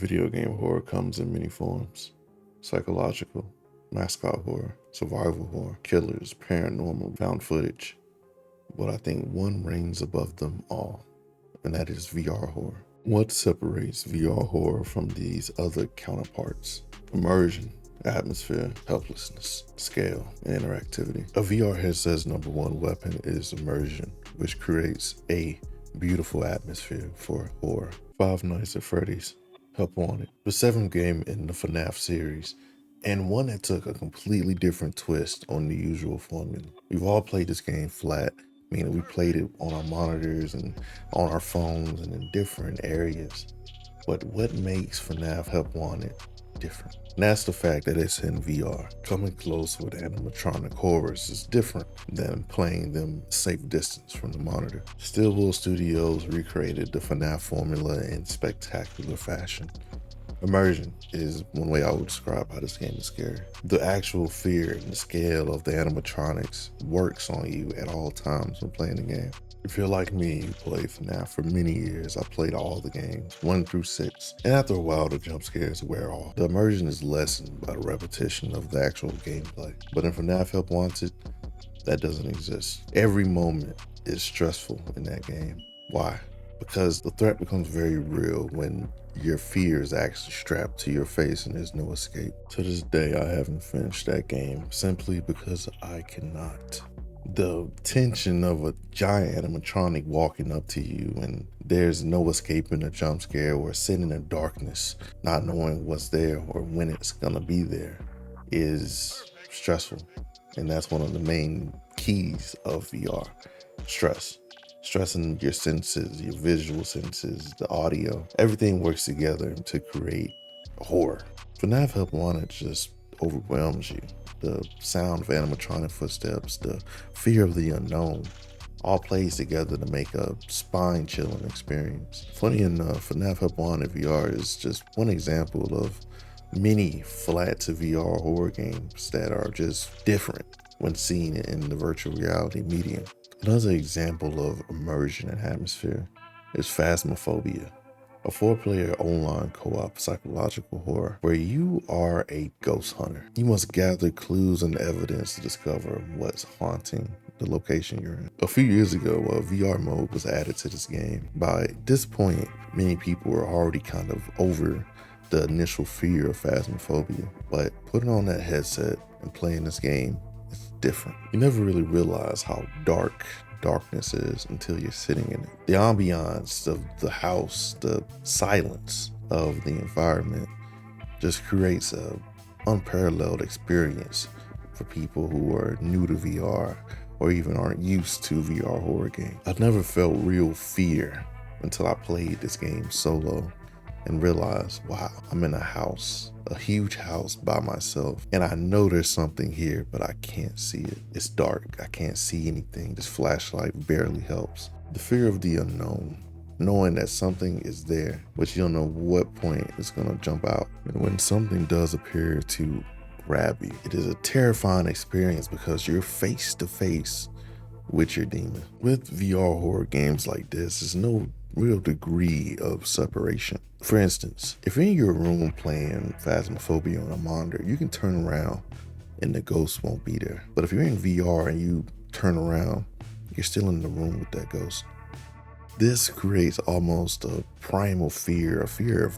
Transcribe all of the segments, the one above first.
Video game horror comes in many forms: psychological, mascot horror, survival horror, killers, paranormal, found footage. But I think one reigns above them all, and that is VR horror. What separates VR horror from these other counterparts? Immersion, atmosphere, helplessness, scale, and interactivity. A VR headset's number one weapon is immersion, which creates a beautiful atmosphere for horror. Five Nights at Freddy's, Help Wanted, the seventh game in the FNAF series, and one that took a completely different twist on the usual formula. We've all played this game flat, meaning we played it on our monitors and on our phones and in different areas. But what makes FNAF Help Wanted different? And that's the fact that it's in VR. Coming close with animatronic horrors is different than playing them safe distance from the monitor. Stillwell Studios recreated the FNAF formula in spectacular fashion. Immersion is one way I would describe how this game is scary. The actual fear and the scale of the animatronics works on you at all times when playing the game. If you're like me, you played FNAF for many years. I played all the games, 1 through 6. And after a while, the jump scares wear off. The immersion is lessened by the repetition of the actual gameplay. But in FNAF Help Wanted, that doesn't exist. Every moment is stressful in that game. Why? Because the threat becomes very real when your fear is actually strapped to your face and there's no escape. To this day, I haven't finished that game simply because I cannot. The tension of a giant animatronic walking up to you and there's no escaping a jump scare, or sitting in the darkness, not knowing what's there or when it's gonna be there, is stressful. And that's one of the main keys of VR. Stressing your senses, your visual senses, the audio, everything works together to create horror. FNAF Help Wanted just overwhelms you. The sound of animatronic footsteps, the fear of the unknown, all plays together to make a spine-chilling experience. Funny enough, FNAF Help Wanted VR is just one example of many flat-to-VR horror games that are just different when seen in the virtual reality medium. Another example of immersion and atmosphere is Phasmophobia, a 4-player online co-op psychological horror where you are a ghost hunter. You must gather clues and evidence to discover what's haunting the location you're in. A few years ago, a VR mode was added to this game. By this point, many people were already kind of over the initial fear of Phasmophobia, but putting on that headset and playing this game, it's different. You never really realize how darkness is until you're sitting in it. The ambiance of the house, the silence of the environment just creates a unparalleled experience for people who are new to VR or even aren't used to VR horror games. I've never felt real fear until I played this game solo and realized, wow, I'm in a house, a huge house by myself, and I know there's something here, but I can't see it. It's dark, I can't see anything. This flashlight barely helps. The fear of the unknown, knowing that something is there, but you don't know what point it's gonna jump out. And when something does appear to grab you, it is a terrifying experience because you're face to face with your demon. With VR horror games like this, there's no real degree of separation. For instance, if you're in your room playing Phasmophobia on a monitor, you can turn around and the ghost won't be there. But if you're in VR and you turn around, you're still in the room with that ghost. This creates almost a primal fear, a feeling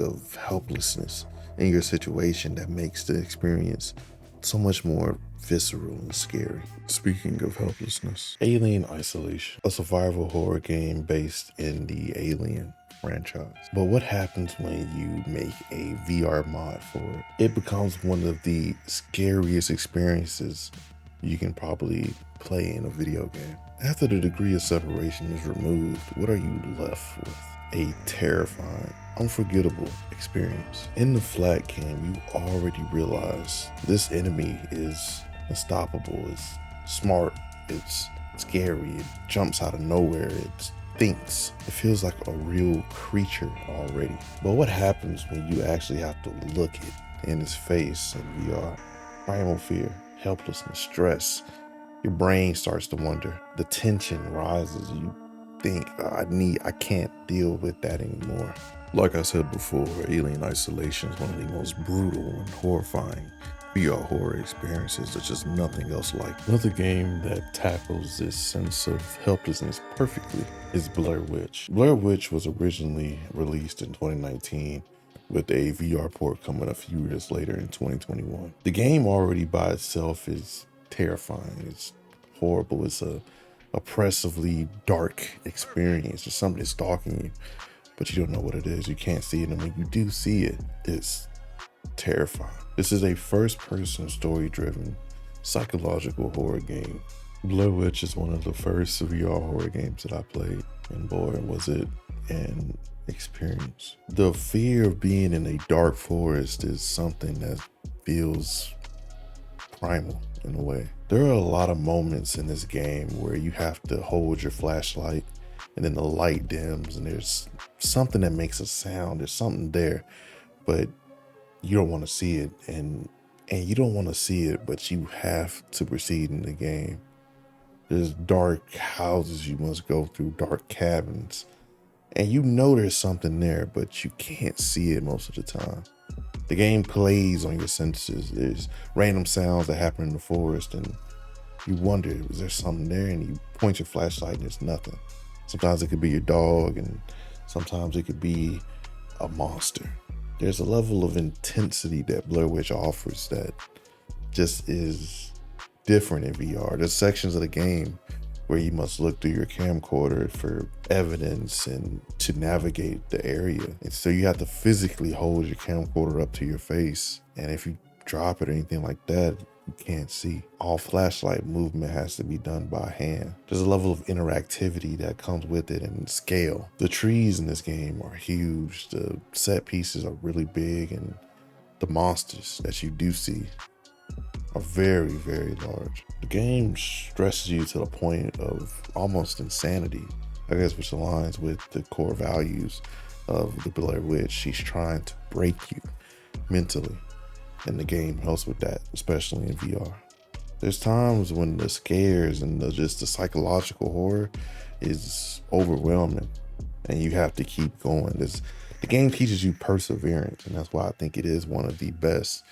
of helplessness in your situation that makes the experience so much more visceral and scary. Speaking of helplessness, Alien Isolation, a survival horror game based in the Alien franchise. But what happens when you make a VR mod for it? It becomes one of the scariest experiences you can probably play in a video game. After the degree of separation is removed, what are you left with? A terrifying, unforgettable experience. In the flat game, you already realize this enemy is unstoppable, it's smart, it's scary, it jumps out of nowhere, it thinks. It feels like a real creature already. But what happens when you actually have to look it in his face in VR? Primal fear, helplessness, stress. Your brain starts to wonder. The tension rises. You think I can't deal with that anymore. Like I said before, Alien Isolation is one of the most brutal and horrifying VR horror experiences. There's just nothing else like it. Another game that tackles this sense of helplessness perfectly is Blair Witch. Blair Witch was originally released in 2019 with a VR port coming a few years later in 2021. The game already by itself is terrifying. It's horrible. It's a oppressively dark experience. There's something stalking you, but you don't know what it is. You can't see it, and when you do see it, it's terrifying. This is a first-person story-driven psychological horror game. Blair Witch is one of the first VR horror games that I played, and boy, was it an experience. The fear of being in a dark forest is something that feels primal in a way. There are a lot of moments in this game where you have to hold your flashlight and then the light dims and there's something that makes a sound. There's something there, but you don't want to see it, and you don't want to see it, but you have to proceed in the game. There's dark houses you must go through, dark cabins, and you know there's something there, but you can't see it most of the time. The game plays on your senses. There's random sounds that happen in the forest, and you wonder, is there something there? And you point your flashlight and there's nothing. Sometimes it could be your dog, and sometimes it could be a monster. There's a level of intensity that Blair Witch offers that just is different in VR. There's sections of the game where you must look through your camcorder for evidence and to navigate the area. And so you have to physically hold your camcorder up to your face. And if you drop it or anything like that, you can't see. All flashlight movement has to be done by hand. There's a level of interactivity that comes with it and scale. The trees in this game are huge. The set pieces are really big, and the monsters that you do see are very, very large. The game stresses you to the point of almost insanity, I guess, which aligns with the core values of the Blair Witch. She's trying to break you mentally, and the game helps with that, especially in VR. There's times when the scares and just the psychological horror is overwhelming, and you have to keep going. The game teaches you perseverance, and that's why I think it is one of the best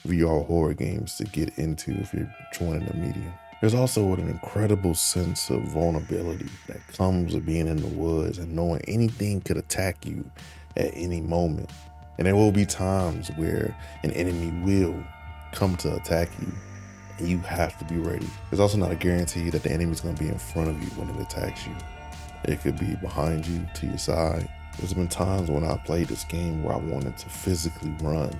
VR horror games to get into if you're joining the medium. There's also an incredible sense of vulnerability that comes with being in the woods and knowing anything could attack you at any moment. And there will be times where an enemy will come to attack you, and you have to be ready. There's also not a guarantee that the enemy's gonna be in front of you when it attacks you. It could be behind you, to your side. There's been times when I played this game where I wanted to physically run,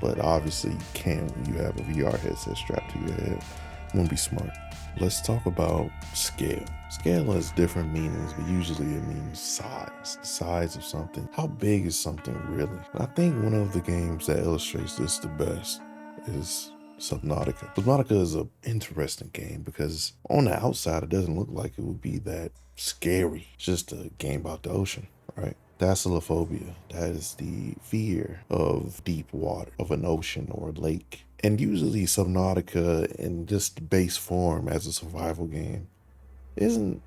but obviously you can't when you have a VR headset strapped to your head. I'm gonna be smart. Let's talk about scale. Scale has different meanings, but usually it means size, the size of something. How big is something really? And I think one of the games that illustrates this the best is Subnautica. Subnautica is an interesting game because on the outside, it doesn't look like it would be that scary. It's just a game about the ocean, right? Phasmophobia, that is the fear of deep water, of an ocean or a lake. And usually Subnautica in just base form as a survival game isn't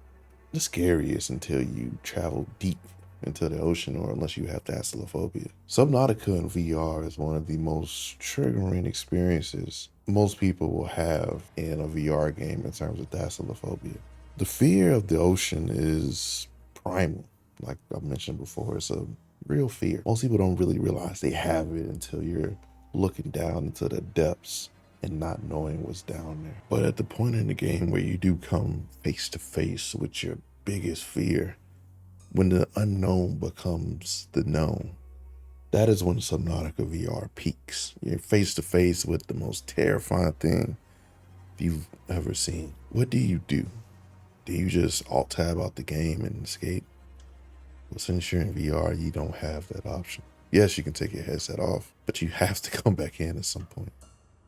the scariest until you travel deep into the ocean, or unless you have thalassophobia. Subnautica in VR is one of the most triggering experiences most people will have in a VR game in terms of thalassophobia. The fear of the ocean is primal. Like I mentioned before, it's a real fear. Most people don't really realize they have it until you're looking down into the depths and not knowing what's down there. But at the point in the game where you do come face to face with your biggest fear, when the unknown becomes the known, that is when Subnautica VR peaks. You're face to face with the most terrifying thing you've ever seen. What do? Do you just alt tab out the game and escape? Well, since you're in VR, you don't have that option. Yes, you can take your headset off, but you have to come back in at some point.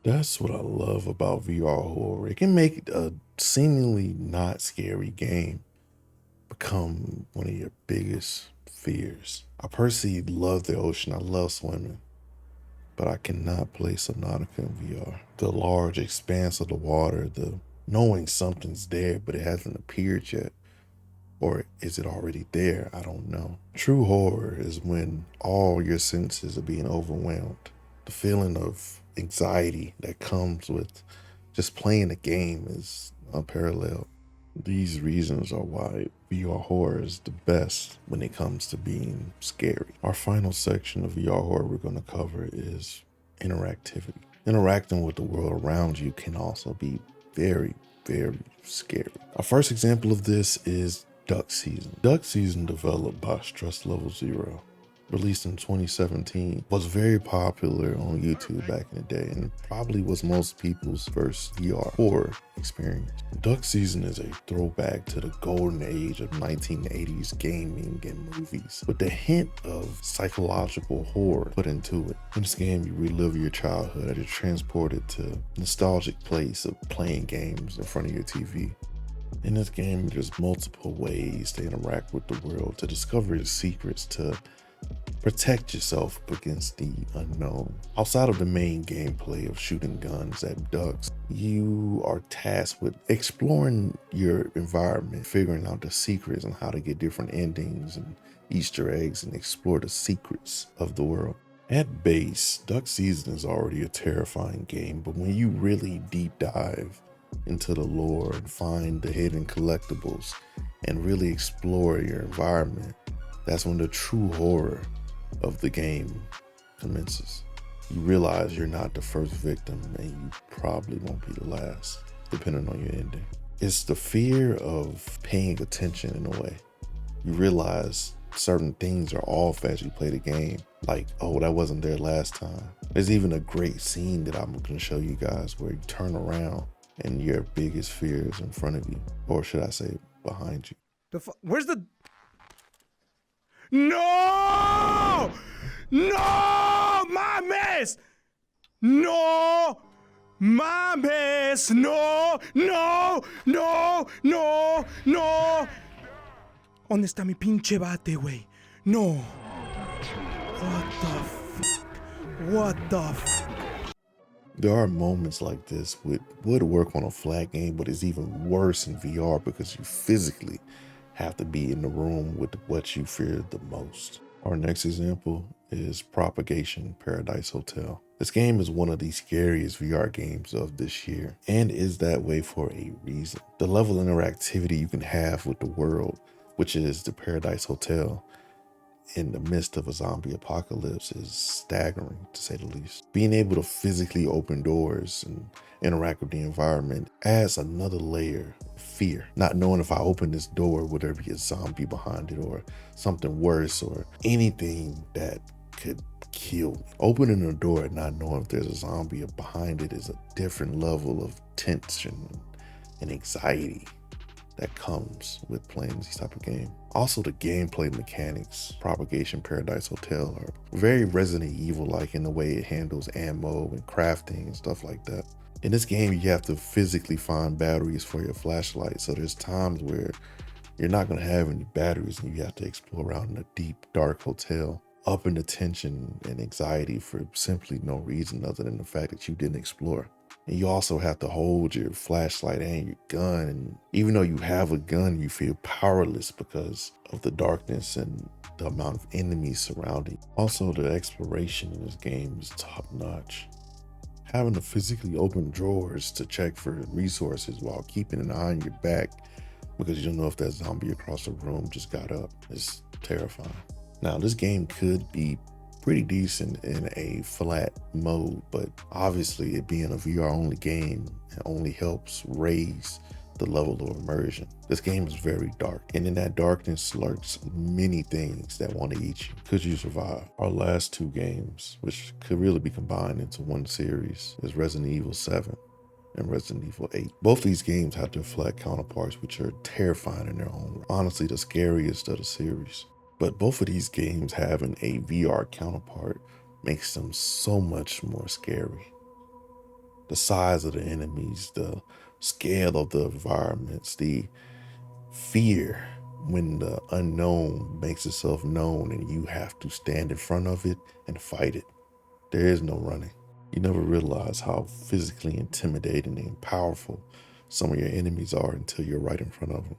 That's what I love about VR horror. It can make a seemingly not scary game become one of your biggest fears. I personally love the ocean. I love swimming, but I cannot play Subnautica in VR. The large expanse of the water, the knowing something's there, but it hasn't appeared yet. Or is it already there? I don't know. True horror is when all your senses are being overwhelmed. The feeling of anxiety that comes with just playing a game is unparalleled. These reasons are why VR horror is the best when it comes to being scary. Our final section of VR horror we're going to cover is interactivity. Interacting with the world around you can also be very, very scary. Our first example of this is Duck Season. Duck Season, developed by Stress Level Zero, released in 2017, was very popular on YouTube back in the day and probably was most people's first VR horror experience. Duck Season is a throwback to the golden age of 1980s gaming and movies, with a hint of psychological horror put into it. In this game, you relive your childhood as you're transported to a nostalgic place of playing games in front of your TV. In this game, there's multiple ways to interact with the world, to discover the secrets, to protect yourself against the unknown. Outside of the main gameplay of shooting guns at ducks, you are tasked with exploring your environment, figuring out the secrets and how to get different endings and Easter eggs and explore the secrets of the world. At base, Duck Season is already a terrifying game, but when you really deep dive into the lore and find the hidden collectibles and really explore your environment, that's when the true horror of the game commences. You realize you're not the first victim and you probably won't be the last, depending on your ending. It's the fear of paying attention in a way. You realize certain things are off as you play the game. Like, oh, that wasn't there last time. There's even a great scene that I'm gonna show you guys where you turn around and your biggest fear is in front of you, or should I say behind you. Where's the... No! No! Mames! No! Mames! No! No! No! No! No! ¿Dónde está mi pinche bate, güey? No. What the There are moments like this which would work on a flat game, but it's even worse in VR because you physically have to be in the room with what you fear the most. Our next example is Propagation Paradise Hotel. This game is one of the scariest VR games of this year, and is that way for a reason. The level of interactivity you can have with the world, which is the Paradise Hotel, in the midst of a zombie apocalypse, is staggering, to say the least. Being able to physically open doors and interact with the environment adds another layer of fear. Not knowing if I open this door, would there be a zombie behind it or something worse or anything that could kill me. Opening a door and not knowing if there's a zombie behind it is a different level of tension and anxiety that comes with playing this type of game. Also, the gameplay mechanics, Propagation Paradise Hotel, are very Resident Evil-like in the way it handles ammo and crafting and stuff like that. In this game, you have to physically find batteries for your flashlight, so there's times where you're not going to have any batteries and you have to explore around in a deep, dark hotel, upping the tension and anxiety for simply no reason other than the fact that you didn't explore. And you also have to hold your flashlight and your gun. And even though you have a gun, you feel powerless because of the darkness and the amount of enemies surrounding. Also, the exploration in this game is top notch. Having to physically open drawers to check for resources while keeping an eye on your back because you don't know if that zombie across the room just got up is terrifying. Now, this game could be pretty decent in a flat mode, but obviously it being a VR only game, it only helps raise the level of immersion. This game is very dark, and in that darkness lurks many things that want to eat you. Could you survive? Our last two games, which could really be combined into one series, is Resident Evil 7 and Resident Evil 8. Both these games have their flat counterparts, which are terrifying in their own way. Honestly, the scariest of the series. But both of these games having a VR counterpart makes them so much more scary. The size of the enemies, the scale of the environments, the fear when the unknown makes itself known and you have to stand in front of it and fight it. There is no running. You never realize how physically intimidating and powerful some of your enemies are until you're right in front of them.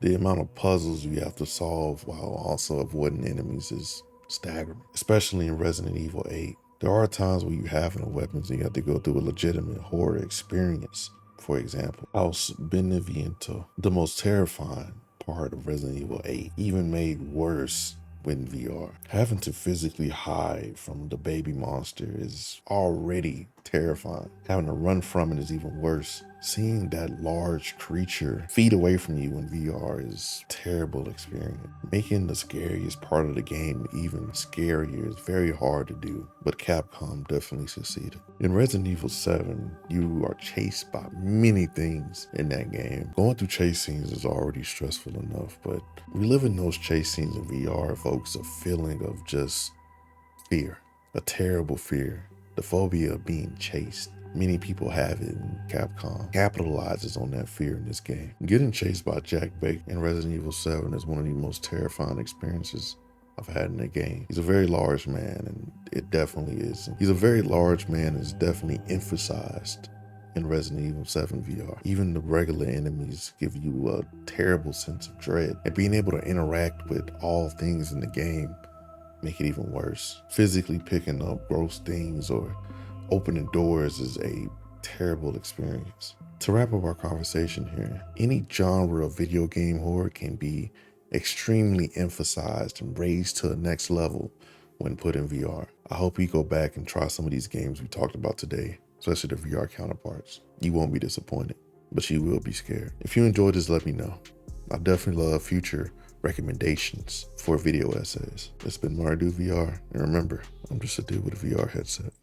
The amount of puzzles you have to solve while also avoiding enemies is staggering, especially in Resident Evil 8. There are times where you have no weapons and you have to go through a legitimate horror experience. For example, House Beneviento, the most terrifying part of Resident Evil 8, even made worse with VR. Having to physically hide from the baby monster is already terrifying. Having to run from it is even worse. Seeing that large creature feet away from you in VR is a terrible experience. Making the scariest part of the game even scarier is very hard to do, but Capcom definitely succeeded. In Resident Evil 7, you are chased by many things in that game. Going through chase scenes is already stressful enough, but reliving those chase scenes in VR evokes a feeling of just fear, a terrible fear, the phobia of being chased. Many people have it, and Capcom capitalizes on that fear in this game. Getting chased by Jack Bacon in Resident Evil 7 is one of the most terrifying experiences I've had in the game. He's a very large man, and it definitely is. He's a very large man and is definitely emphasized in Resident Evil 7 VR. Even the regular enemies give you a terrible sense of dread, and being able to interact with all things in the game make it even worse. Physically picking up gross things or opening doors is a terrible experience. To wrap up our conversation here, any genre of video game horror can be extremely emphasized and raised to the next level when put in VR. I hope you go back and try some of these games we talked about today, especially the VR counterparts. You won't be disappointed, but you will be scared. If you enjoyed this, let me know. I definitely love future recommendations for video essays. It's been Mardu VR, and remember, I'm just a dude with a VR headset.